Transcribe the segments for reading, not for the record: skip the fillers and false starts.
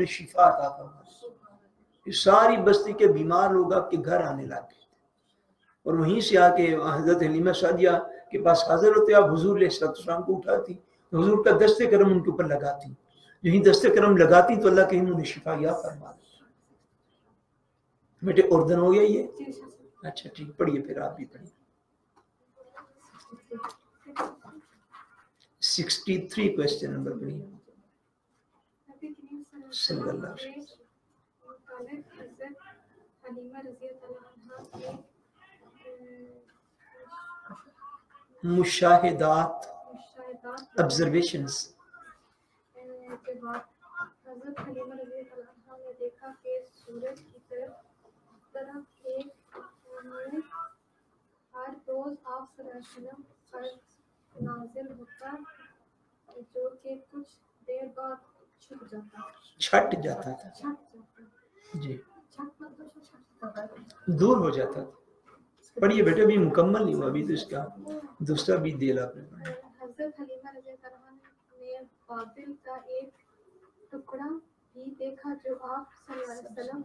انہیں شفا عطا فرما دی۔ ساری بستی کے بیمار لوگ آپ کے گھر آنے لگے اور وہیں سے آ کے حضرت حلیمہ سعدیہ کے پاس حاضر ہوتے، آپ حضور علیہ السلام کو اٹھاتی، حضور کا دست کرم ان کے اوپر لگاتی، یہیں دست کرم لگاتی تو اللہ کے انہوں نے شفا یا فرما دی۔ بیٹے اردن ہو گیا یہ؟ اچھا ٹھیک، پڑھیے پھر آپ بھی پڑھیے۔ 63 کویسچن نمبر پڑھیے۔ صلی اللہ علیہ وسلم مشاہدات observations۔ حضرت حلیمہ رضی اللہ عنہا نے دیکھا کہ سورج کی طرف ایک نور ہر روز آپ صلی اللہ علیہ وسلم پر نازل ہوتا جو کہ کچھ دیر بعد چھٹ جاتا تھا جی دور ہو جاتا تھا۔ پڑھیے بیٹے، ابھی مکمل نہیں ہوا، ابھی تو اس کا دوسرا بھی دے لا۔ حضرت حلیمہ رضی اللہ عنہا نے بادل کا ایک ٹکڑا بھی دیکھا جو آپ صلی اللہ علیہ وسلم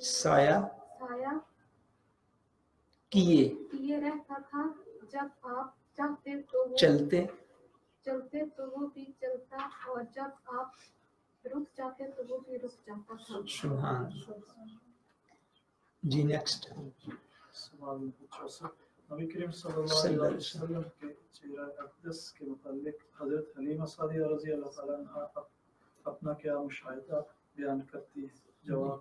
سایہ کیے رہتا تھا، جب آپ چاہتے تو وہ چلتے تو وہ بھی چلتا، اور جب آپ رک جاتے تو وہ بھی رک جاتا تھا۔ سبحان جی نیکسٹ سوال نبی کریم صلی اللہ علیہ وسلم کے چہرہ اقدس کے متعلق حضرت حلیمہ سعدیہ رضی اللہ تعالیٰ عنہ اپنا کیا مشاہدہ بیان کرتی ہے؟ جواب: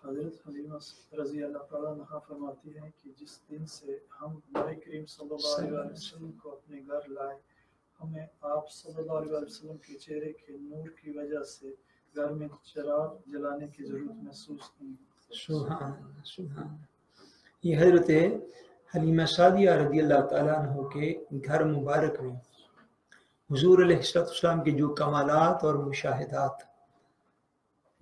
حضرت حلیمہ رضی اللہ تعالیٰ عنہ فرماتی ہیں کہ جس دن سے ہم نبی کریم صلی اللہ علیہ وسلم کو اپنے گھر لائے، ہمیں آپ صلی اللہ علیہ وسلم کے چہرے کے نور کی وجہ سے گھر میں چراغ جلانے کی ضرورت محسوس نہیں ہوتی۔ سبحان یہ حضرت حلیمہ سعدیہ رضی اللہ تعالیٰ عنہ کے گھر مبارک میں حضور علیہ السلام کے جو کمالات اور مشاہدات،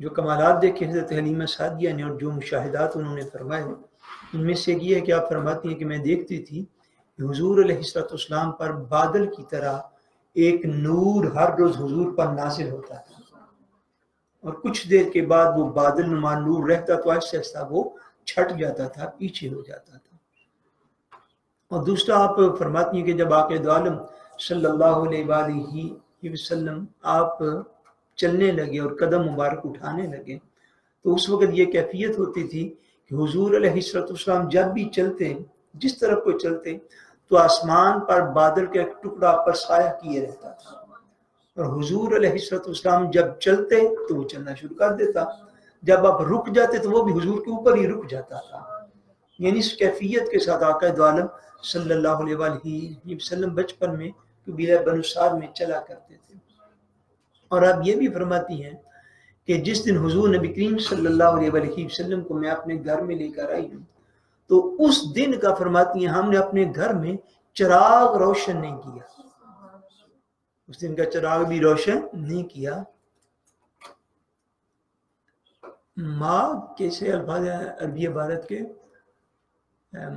جو کمالات دیکھے حضرت حلیمہ سعدیہ نے اور جو مشاہدات انہوں نے فرمائے، ان میں سے یہ ہے کہ آپ فرماتی ہیں کہ میں دیکھتی تھی کہ حضور علیہ السلام پر بادل کی طرح ایک نور ہر روز حضور پر نازل ہوتا تھا، اور کچھ دیر کے بعد وہ بادل نما نور رہتا تو آہستہ آہستہ وہ چھٹ جاتا تھا، پیچھے ہو جاتا تھا۔ اور دوسرا آپ فرماتی ہیں کہ جب آقا دو عالم صلی اللہ علیہ وآلہ وسلم آپ چلنے لگے اور قدم مبارک اٹھانے لگے تو اس وقت یہ کیفیت ہوتی تھی کہ حضور علیہ السلام جب بھی چلتے، جس طرف کو چلتے تو آسمان پر بادل کا ایک ٹکڑا پر سایہ کیے رہتا تھا، اور حضور علیہ السلام جب چلتے تو وہ چلنا شروع کر دیتا، جب آپ رک جاتے تو وہ بھی حضور کے اوپر ہی رک جاتا تھا۔ یعنی اس کیفیت کے ساتھ آقا دو عالم صلی اللہ علیہ وآلہ وسلم بچپن میں قبیلہ بنو سعد میں چلا کرتے تھے۔ اور آپ یہ بھی فرماتی ہیں کہ جس دن حضور نبی کریم صلی اللہ علیہ وآلہ وسلم کو میں اپنے گھر میں لے کر آئی ہوں تو اس دن کا فرماتی ہیں ہم نے اپنے گھر میں چراغ روشن نہیں کیا، اس دن کا چراغ بھی روشن نہیں کیا۔ ماں کیسے الفاظ عربی عبارت کے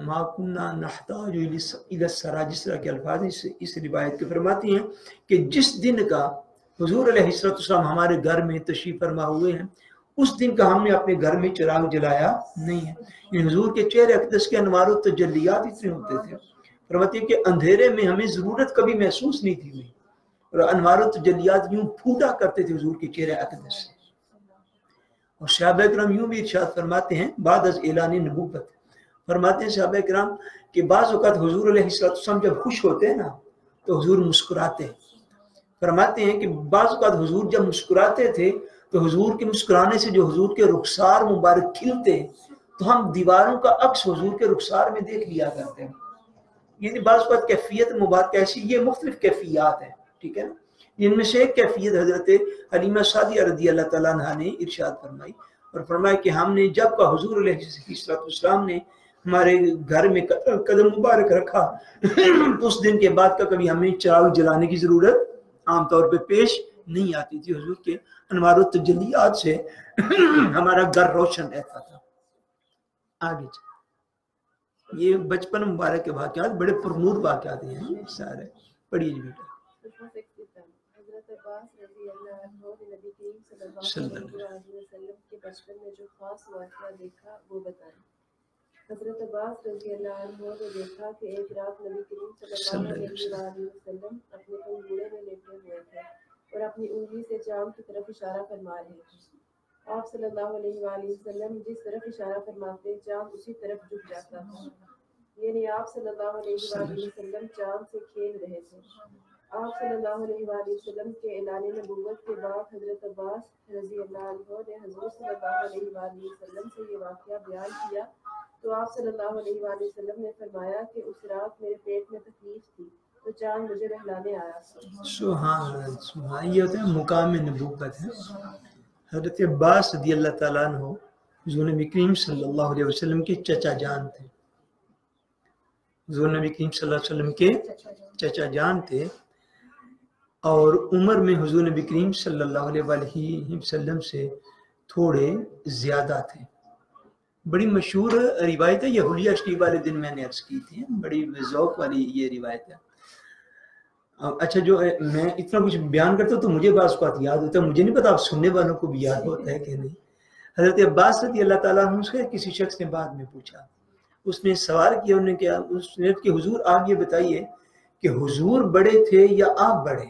ما کننا نحتاج الی السراج، جس طرح کے الفاظ اس روایت کے فرماتی ہیں کہ جس دن کا حضور علیہ السلام ہمارے گھر میں تشریف فرما ہوئے ہیں اس دن کا ہم نے اپنے گھر میں چراغ جلایا نہیں ہے۔ یعنی حضور کے چہرے اقدس کے انوار و تجلیات اتنے ہوتے تھے، فرماتی ہیں کہ اندھیرے میں ہمیں ضرورت کبھی محسوس نہیں تھی ہوئی، اور انوار و تجلیات یوں پھوٹا کرتے تھے حضور کے چہرے اقدس سے۔ اور صحابہ کرام یوں بھی ارشاد فرماتے ہیں بعد از اعلان نبوت، فرماتے ہیں صحابہ کرام کہ بعض اوقات حضور علیہ السلام جب خوش ہوتے ہیں نا تو حضور مسکراتے ہیں، فرماتے ہیں کہ بعض اوقات حضور جب مسکراتے تھے تو حضور کے مسکرانے سے جو حضور کے رخسار مبارک کھلتے تو ہم دیواروں کا عکس حضور کے رخسار میں دیکھ لیا کرتے ہیں۔ یعنی بعض اوقات کیفیت مبارک ایسی، یہ مختلف کیفیات ہیں، ٹھیک ہے نا۔ ان میں سے ایک کیفیت حضرت حلیمہ سعدیہ رضی اللہ تعالیٰ عنہ نے ارشاد فرمائی، اور فرمایا کہ ہم نے جب کا حضور علیہ السلام نے ہمارے گھر میں قدم مبارک رکھا اس دن کے بعد کا کبھی ہمیں چراغ جلانے کی ضرورت عام طور پہ پیش نہیں آتی تھی، حضور کے انوار و تجلیات سے ہمارا گھر روشن رہتا تھا۔ آگے یہ بچپن مبارک کے واقعات بڑے پرنور واقعات ہیں سارے، پڑھیے جی بیٹا۔ حضرت عباس رضی اللہ عنہ نے نبی کریم صلی اللہ علیہ وسلم کے بچپن میں جو خاص واقعہ دیکھا وہ بتائیں۔ حضرت عباس رضی اللہ عنہ نے دیکھا کہ ایک رات نبی کریم صلی اللہ علیہ وسلم اپنے کنگورے میں لیٹے ہوئے تھے اور اپنی انگلی سے چاند کی طرف اشارہ فرما رہے تھے۔ آپ صلی اللہ علیہ وآلہ وسلم جس طرف اشارہ فرماتے چاند اسی طرف جھک جاتا تھا، یعنی آپ صلی اللہ علیہ وآلہ وسلم چاند سے کھیل رہے تھے۔ آپ صلی اللہ علیہ وآلہ وسلم کے اعلان نبوت کے بعد حضرت عباس رضی اللہ عنہ نے حضور صلی اللہ علیہ وآلہ وسلم سے یہ واقعہ بیان کیا تو آپ صلی اللہ علیہ وآلہ وسلم نے فرمایا کہ اس رات میرے پیٹ میں تکلیف تھی تو چاند مجھے بہلانے آیا۔ سبحان اللہ، سبحان، یہ ہوتا ہے مقام نبوت ہے۔ حضرت عباس رضی اللہ تعالیٰ عنہ حضور نبی کریم صلی اللہ علیہ وسلم کے چچا جان تھے، حضور نبی کریم صلی اللہ علیہ وسلم کے چچا جان تھے، اور عمر میں حضور نبی کریم صلی اللہ علیہ وسلم سے تھوڑے زیادہ تھے۔ بڑی مشہور روایت ہے، یہ حلیہ شریف والے دن میں نے عرض کی تھی، بڑی ذوق والی یہ روایت ہے۔ اچھا، جو میں اتنا کچھ بیان کرتا ہوں تو مجھے بعض اوقات یاد ہوتا ہے، مجھے نہیں پتا آپ سننے والوں کو بھی یاد ہوتا ہے کہ نہیں۔ حضرت عباس رضی اللہ تعالیٰ عنہ سے کسی شخص نے بعد میں پوچھا، اس نے سوال کیا، انہوں نے کیا، اس نے کہ حضور آپ یہ بتائیے کہ حضور بڑے تھے یا آپ بڑے؟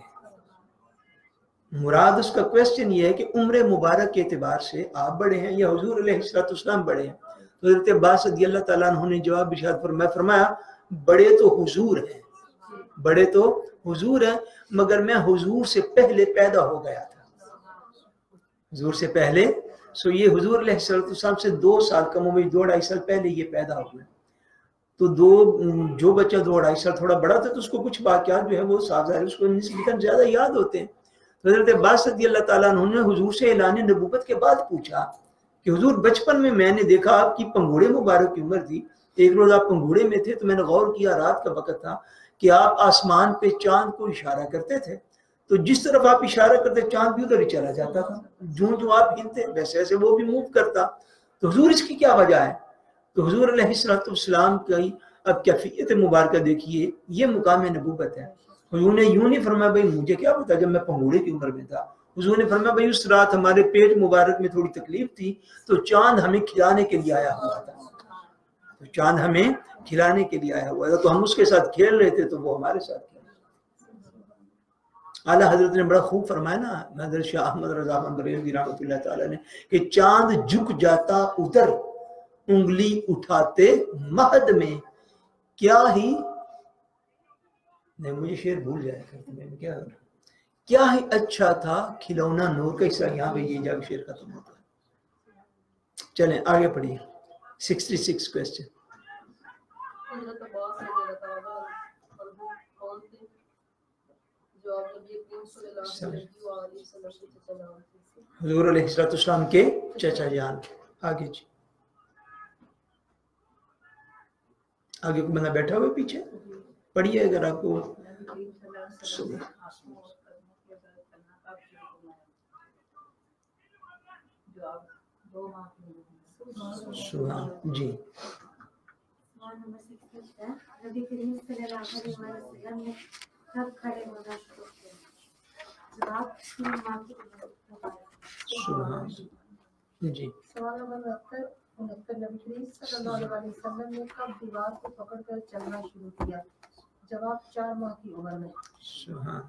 مراد اس کا کویسچن یہ ہے کہ عمر مبارک کے اعتبار سے آپ بڑے ہیں یا حضور علیہ السلام بڑے ہیں؟ تو حضرت عباس رضی اللہ تعالیٰ عنہ نے جواب ارشاد فرمایا بڑے تو حضور ہیں، بڑے تو حضور ہیں، مگر میں حضور سے پہلے پیدا ہو گیا تھا، حضور سے پہلے، سو یہ حضور علیہ السلام سے 2 سال کم عمر، 2-2.5 سال پہلے یہ پیدا ہوئے، تو جو بچہ 2-2.5 سال تھوڑا بڑا تھا تو اس کو کچھ واقعات جو ہے وہ صاف ظاہر اس کو نسبتاً زیادہ یاد ہوتے ہیں۔ حضرت عباس رضی اللہ تعالیٰ عنہ نے حضور سے اعلان نبوت کے بعد پوچھا کہ حضور بچپن میں نے دیکھا آپ کی پنگوڑے مبارک کی عمر تھی، ایک روز آپ پنگوڑے میں تھے تو میں نے غور کیا، رات کا وقت تھا، کہ آپ آسمان پہ چاند کو اشارہ کرتے تھے، تو جس طرف آپ اشارہ کرتے چاند بھی ادھر ہی چلا جاتا تھا، جو آپ گنتے ویسے ایسے وہ بھی موو کرتا، تو حضور اس کی کیا وجہ ہے؟ تو حضور علیہ السلام کی اب کیفیت مبارکہ دیکھیے، یہ مقام نبوت ہے۔ حضور نے یوں نہیں فرمایا بھائی مجھے کیا پتا جب میں پنگوڑے کی عمر میں تھا، حضور نے فرمایا بھائی اس رات ہمارے پیٹ مبارک میں تھوڑی تکلیف تھی تو چاند ہمیں کھلانے کے لیے آیا ہوا تھا، تو چاند ہمیں کھلانے کے لیے آیا ہوا تھا، تو ہم اس کے ساتھ کھیل رہے تھے تو وہ ہمارے ساتھ کھیل رہے تھے۔ اعلیٰ حضرت نے بڑا خوب فرمایا نا، حضرت شاہ احمد رضا بریلوی رحمۃ اللہ تعالیٰ نے، کہ چاند جھک جاتا ادھر انگلی اٹھاتے مہد میں، کیا ہی نہیں، مجھے شعر بھول جائے کیا ہی اچھا تھا کھلونا نور کا حصہ، یہاں پہ یہ جا کے شعر ختم ہوتا ہے۔ چلیں آگے پڑھیے، 66 کویسچن۔ حضرت عباس رضی اللہ تعالیٰ عنہ کون تھے؟ جواب نبی کریم صلی اللہ علیہ وسلم کے چچا جان تھے، حضور علیہ السلام کے چچا جان۔ آگے جی، آگے کوئی بندہ بیٹھا ہوئے پیچھے پڑھیے اگر آپ کو۔ جی نبی کریم صلی اللہ علیہ وسلم نے کب کھڑے ہونا شروع کیا؟ جواب 3 ماہ کی عمر۔ جی سوال نمبر 69، نبی کریم صلی اللہ علیہ وسلم نے کب دیوار کو پکڑ کر چلنا شروع کیا؟ جواب 4 ماہ کی عمر میں۔ سبحان۔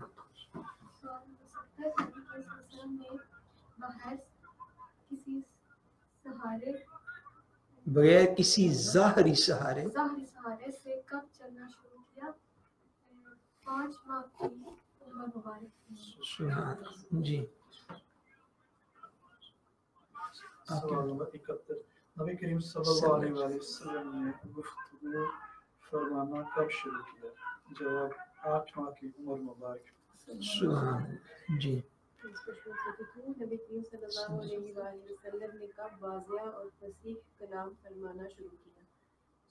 سوال نمبر 70، نبی کریم صلی اللہ علیہ وسلم نے بغیر کسی ظاہری سہارے سے کب چلنا شروع کیا؟ 5 ماہ کی عمر مبارک۔ سبحان جی۔ سوال نمبر 71، نبی کریم صلی اللہ علیہ وسلم نے گفتگو فرمانا کب شروع کیا؟ جواب 8 ماہ کی عمر مبارک۔ سبحان جی۔ نبی کریم صلی اللہ علیہ وسلم نے کب واضح اور فصیح کلام فرمانا شروع کیا؟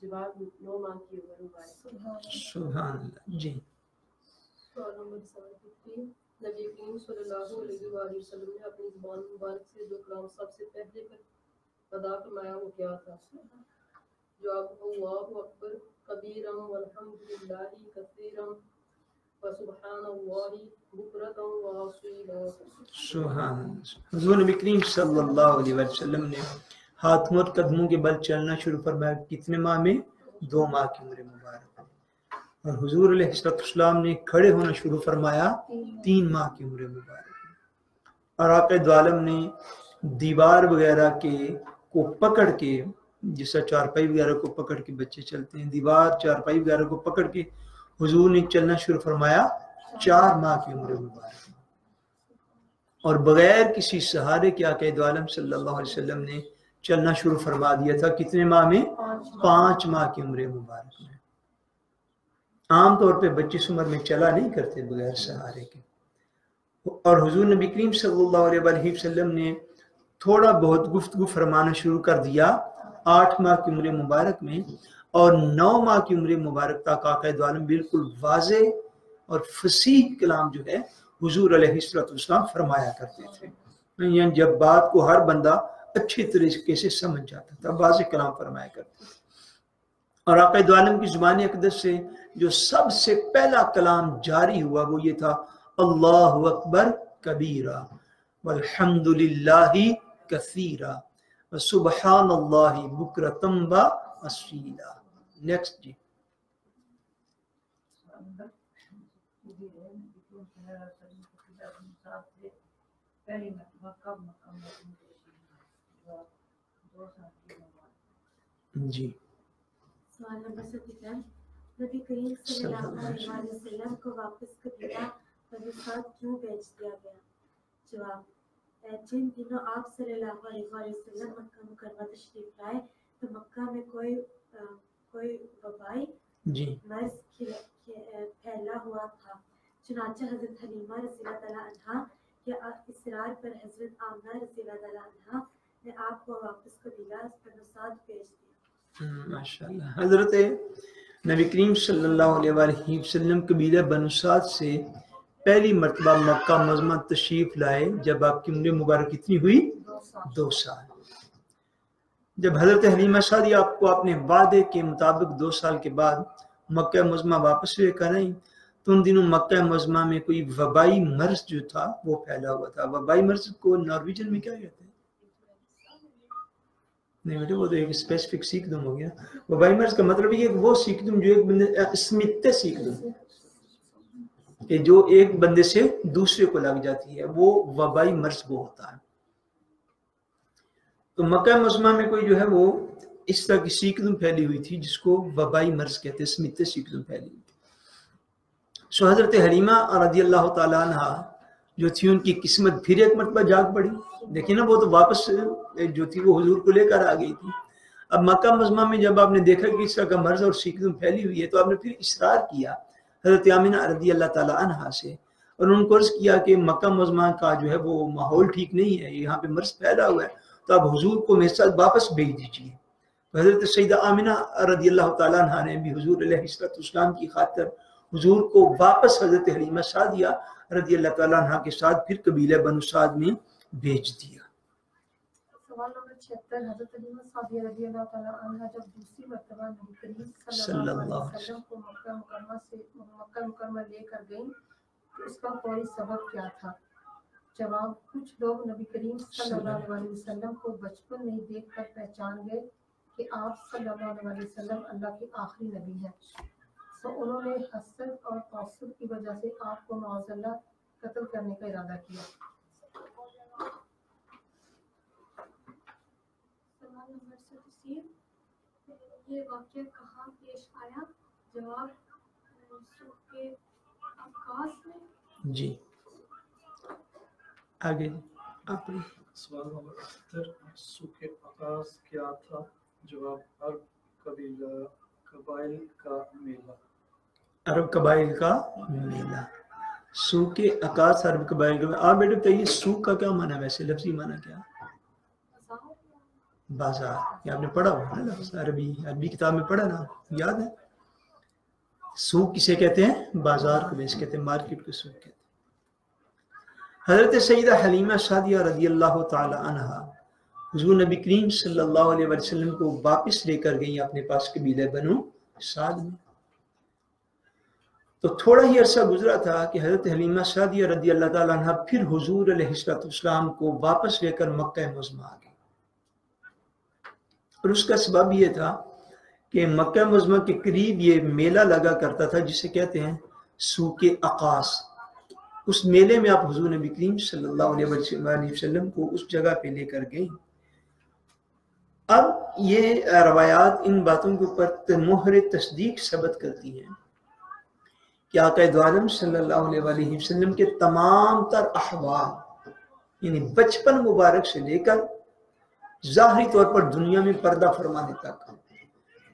جواب 9 ماہ کی عمر مبارک۔ سبحان اللہ جی۔ سوال نمبر 73، نبی کریم صلی اللہ علیہ وسلم نے اپنی زبان مبارک سے جو کلام سب سے پہلے ادا فرمایا وہ کیا تھا؟ جواب اللہ اکبر کبیرم والحمد للہ کثیرم وسبحان اللہ بکرۃ وأصیلا۔ سبحان اللہ۔ حضور نبی کریم صلی اللہ علیہ وسلم نے ہاتھوں اور قدموں کے بل چلنا شروع فرمایا کتنے ماہ میں؟ 2 ماہ کی عمر مبارک میں۔ اور حضور علیہ السلام نے کھڑے ہونا شروع فرمایا 3 ماہ کی عمر مبارک میں۔ اور آقا دو عالم نے دیوار وغیرہ کو پکڑ کے، جیسا چارپائی وغیرہ کو پکڑ کے بچے چلتے ہیں، دیوار چارپائی وغیرہ کو پکڑ کے حضور نے چلنا شروع فرمایا 4 ماہ کی عمر مبارک میں۔ اور بغیر کسی سہارے کے آقا دو عالم صلی اللہ علیہ وسلم نے چلنا شروع فرما دیا تھا کتنے ماہ میں؟ 5 ماہ کی عمر مبارک میں۔ عام طور پہ بچے اس عمر میں چلا نہیں کرتے بغیر سہارے کے۔ اور حضور نبی کریم صلی اللہ علیہ وسلم نے تھوڑا بہت گفتگو فرمانا شروع کر دیا 8 ماہ کی عمر مبارک میں، اور 9 ماہ کی عمر مبارک تک آقا دو عالم بالکل واضح اور فصیح کلام جو ہے حضور علیہ السلام فرمایا کرتے تھے، یعنی جب بات کو ہر بندہ اچھی طریقے سے سمجھ جاتا تھا، واضح کلام فرمایا کرتے تھے۔ اور آقا دو عالم کی زبان اقدس سے جو سب سے پہلا کلام جاری ہوا وہ یہ تھا اللہ اکبر کبیرہ والحمد للہ کثیرہ وسبحان اللہ بکرۃ وأصیلا۔ نیکسٹ جی۔ جی سوال نمبر 77، نبی کریم صلی اللہ علیہ وسلم کو واپس قبیلہ بنو سعد کیوں بھیج دیا گیا؟ جواب، جن دنوں آپ صلی اللہ علیہ وسلم مکہ مکرمہ تشریف لائے تو مکہ میں کوئی وبائی مرض پھیلا ہوا تھا، چنانچہ حضرت حلیمہ رضی اللہ تعالیٰ عنہا کے اصرار پر حضرت آمنہ رضی اللہ تعالیٰ عنہا نے آپ کو واپس قبیلہ بنو سعد بھیج دیا۔ ماشاءاللہ۔ حضرت نبی کریم صلی اللہ علیہ وسلم قبیلہ بنو سعد سے پہلی مرتبہ مکہ معظمہ تشریف لائے جب آپ کی عمر مبارک کتنی ہوئی؟ 2 سال۔ جب حضرت حلیمہ سعدیہ آپ کو اپنے وعدے کے مطابق 2 سال کے بعد مکہ معظمہ واپس لے کر آئیں تو ان دنوں مکہ معظمہ میں کوئی وبائی مرض جو تھا وہ پھیلا ہوا تھا۔ وبائی مرض کو نارویجن میں کیا کہتے ہیں؟ نہیں بیٹے، وہ تو ایک اسپیسیفک سیکھ-دم ہو گیا۔ وبائی مرض کا مطلب یہ کہ وہ سیکھ-دم جو ایک بندے اسمتے سیکھ-دم کہ جو ایک بندے سے دوسرے کو لگ جاتی ہے، وہ وبائی مرض وہ ہوتا ہے۔ تو مکہ معظمہ میں کوئی جو ہے وہ اس طرح کی سیکھ-دم پھیلی ہوئی تھی جس کو وبائی مرض کہتے ہیں، اسمتے سیکھ-دم پھیلی ہوئی تھی۔ سو حضرت حلیمہ رضی اللہ تعالیٰ عنہ جو تھی ان کی قسمت پھر ایک مرتبہ جاگ پڑی۔ دیکھیں نا، وہ تو واپس جو تھی وہ حضور کو لے کر آ گئی تھی۔ اب مکہ معظمہ میں جب آپ نے دیکھا کہ اس طرح کا مرض اور سیکھ-دم پھیلی ہوئی ہے تو آپ نے پھر اصرار کیا حضرت آمنہ رضی اللہ تعالیٰ عنہا سے، اور ان کو عرض کیا کہ مکہ معظمہ کا جو ہے وہ ماحول ٹھیک نہیں ہے، یہاں پہ مرض پھیلا ہوا ہے، تو آپ حضور کو میرے ساتھ واپس بھیج دیجیے۔ حضرت سیدہ آمنہ رضی اللہ تعالیٰ عنہ نے بھی حضور علیہ السلام کی خاطر حضور کو واپس حضرت حلیمہ سعدیہ رضی اللہ تعالیٰ عنہ کے ساتھ پھر قبیلہ بنو سعد میں بھیج دیا۔ سوال نمبر 76، حضرت حلیمہ سعدیہ رضی اللہ تعالیٰ عنہ جب دوسری مرتبہ نبی کریم صلی اللہ علیہ وسلم کو مکہ مکرمہ لے کر گئیں تو اس کا فوری سبب کیا تھا؟ جواب، کچھ لوگ نبی کریم صلی اللہ علیہ وسلم کو بچپن میں دیکھ کر پہچان گئے کہ آپ صلی اللہ علیہ وسلم اللہ کے آخری نبی ہیں، تو انہوں نے حسد اور تعصب کی وجہ سے آپ کو معاذ اللہ قتل کرنے کا ارادہ کیا۔ سوال نمبر 87، یہ واقعہ کہاں پیش آیا؟ جواب، سوق عکاظ میں۔ جی آگے آپ۔ سوال نمبر 78، سوق عکاظ کیا تھا؟ جواب، عرب قبائل کا میلہ۔ عرب قبائل کا میلہ، سوق عکاظ عرب قبائل کا۔ آپ بیٹے بتائیے سوق کا کیا معنی ہے ویسے، لفظی معنی کیا ہے؟ بازار۔ یہ آپ نے پڑھا ہوا ہے لفظ، عربی کتاب میں پڑھا نا، یاد ہے؟ سوق کسے کہتے ہیں؟ بازار کو بیس کہتے ہیں، مارکیٹ کو سوق کہتے ہیں۔ حضرت سیدہ حلیمہ سعدیہ رضی اللہ تعالی عنہ حضور نبی کریم صلی اللہ علیہ وسلم کو واپس لے کر گئی اپنے پاس قبیلہ بنو سعد میں۔ تو تھوڑا ہی عرصہ گزرا تھا کہ حضرت حلیمہ سعدیہ رضی اللہ تعالیٰ عنہ پھر حضور علیہ السلام کو واپس لے کر مکہ معظمہ آ گئی، اور اس کا سبب یہ تھا کہ مکہ معظمہ کے قریب یہ میلہ لگا کرتا تھا جسے کہتے ہیں سوق عکاس۔ اس میلے میں آپ حضور نبی کریم صلی اللہ علیہ وسلم کو اس جگہ پہ لے کر گئیں۔ اب یہ روایات ان باتوں کے اوپر مہر تصدیق ثبت کرتی ہیں کہ آقا دو عالم صلی اللہ علیہ وسلم کے تمام تر احوال، یعنی بچپن مبارک سے لے کر ظاہری طور پر دنیا میں پردہ فرمانے تک،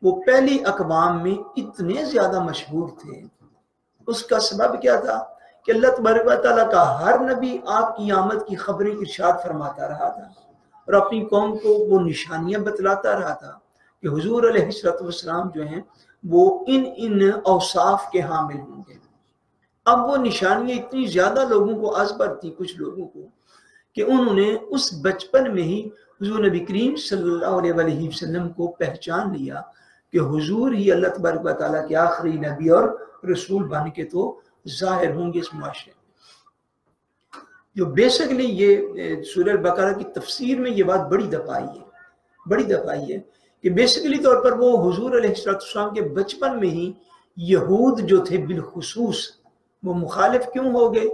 وہ پہلی اقوام میں اتنے زیادہ مشہور تھے۔ اس کا سبب کیا تھا کہ اللہ تبارک و تعالیٰ کا ہر نبی آپ کی آمد کی خبریں ارشاد فرماتا رہا تھا اور اپنی قوم کو وہ نشانیاں بتلاتا رہا تھا کہ حضور علیہ السلام جو ہیں وہ ان اوصاف کے حامل ہوں گے۔ اب وہ نشانیاں اتنی زیادہ لوگوں کو ازبر تھی، کچھ لوگوں کو، کہ انہوں نے اس بچپن میں ہی حضور نبی کریم صلی اللہ علیہ وسلم کو پہچان لیا کہ حضور ہی اللہ تبارک و تعالیٰ کے آخری نبی اور رسول بن کے تو ظاہر ہوں گے اس معاشرے میں۔ جو بیسکلی یہ سورہ بقرہ کی تفسیر میں یہ بات بڑی دفعہ آئی ہے کہ بیسکلی طور پر وہ حضور علیہ السلام کے بچپن میں ہی یہود جو تھے بالخصوص وہ مخالف کیوں ہو گئے؟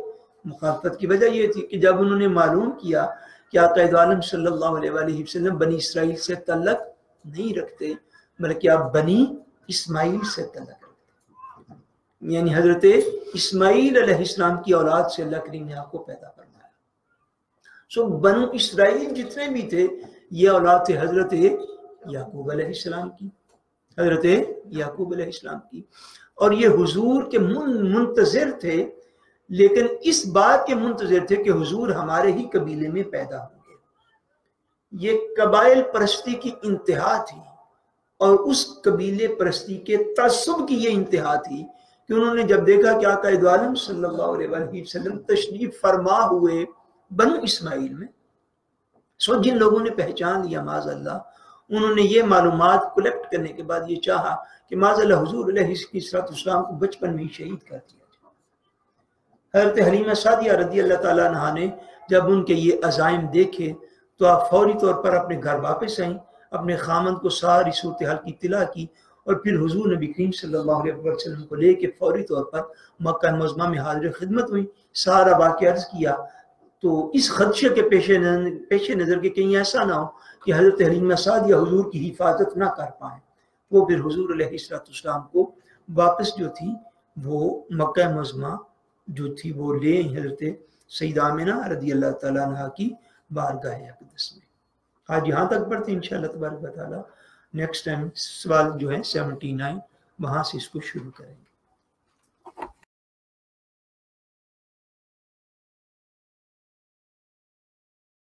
مخالفت کی وجہ یہ تھی کہ جب انہوں نے معلوم کیا کہ آقا دو عالم صلی اللہ علیہ وسلم بنی اسرائیل سے تعلق نہیں رکھتے بلکہ آپ بنی اسماعیل سے تعلق رکھتے، یعنی حضرت اسماعیل علیہ السلام کی اولاد سے اللہ کریم نے آپ کو پیدا فرمایا۔ سو بنو اسرائیل جتنے بھی تھے یہ اولاد تھے حضرت یعقوب علیہ السلام کی، اور یہ حضور کے منتظر تھے، لیکن اس بات کے منتظر تھے کہ حضور ہمارے ہی قبیلے میں پیدا ہوں گے۔ یہ قبائل پرستی کی انتہا تھی، اور اس قبیلے پرستی کے تعصب کی یہ انتہا تھی کہ انہوں نے جب دیکھا کہ آقا دو عالم صلی اللہ علیہ وسلم تشریف فرما ہوئے بنو اسماعیل میں، سو جن لوگوں نے پہچان لیا معاذ اللہ، انہوں نے یہ معلومات کلیکٹ کرنے کے بعد یہ چاہا کہ معاذ اللہ حضور علیہ السلام کو بچپن میں ہی شہید کر دیا جائے۔ حضرت حلیمہ سعدیہ رضی اللہ تعالیٰ عنہ نے جب ان کے یہ عزائم دیکھے تو آپ فوری طور پر اپنے گھر واپس آئیں، اپنے خامند کو ساری صورتحال کی اطلاع کی، اور پھر حضور نبی کریم صلی اللہ علیہ وسلم کو لے کے فوری طور پر مکہ معظمہ میں حاضر خدمت ہوئی، سارا واقعہ عرض کیا۔ تو اس خدشے کے پیش نظر کے کہیں ایسا نہ ہو کہ حضرت حلیمہ سعدیہ حضور کی حفاظت نہ کر پائیں، وہ پھر حضور علیہ السلام کو واپس جو تھی وہ مکہ معظمہ جو تھی وہ لے حضرت سیدہ آمنہ رضی اللہ تعالیٰ عنہ کی بارگاہ اقدس میں۔ آج یہاں تک پڑھتے ہیں انشاءاللہ تبارک و تعالیٰ، نیکسٹ ٹائم سوال جو ہے 79 وہاں سے اس کو شروع کریں گے۔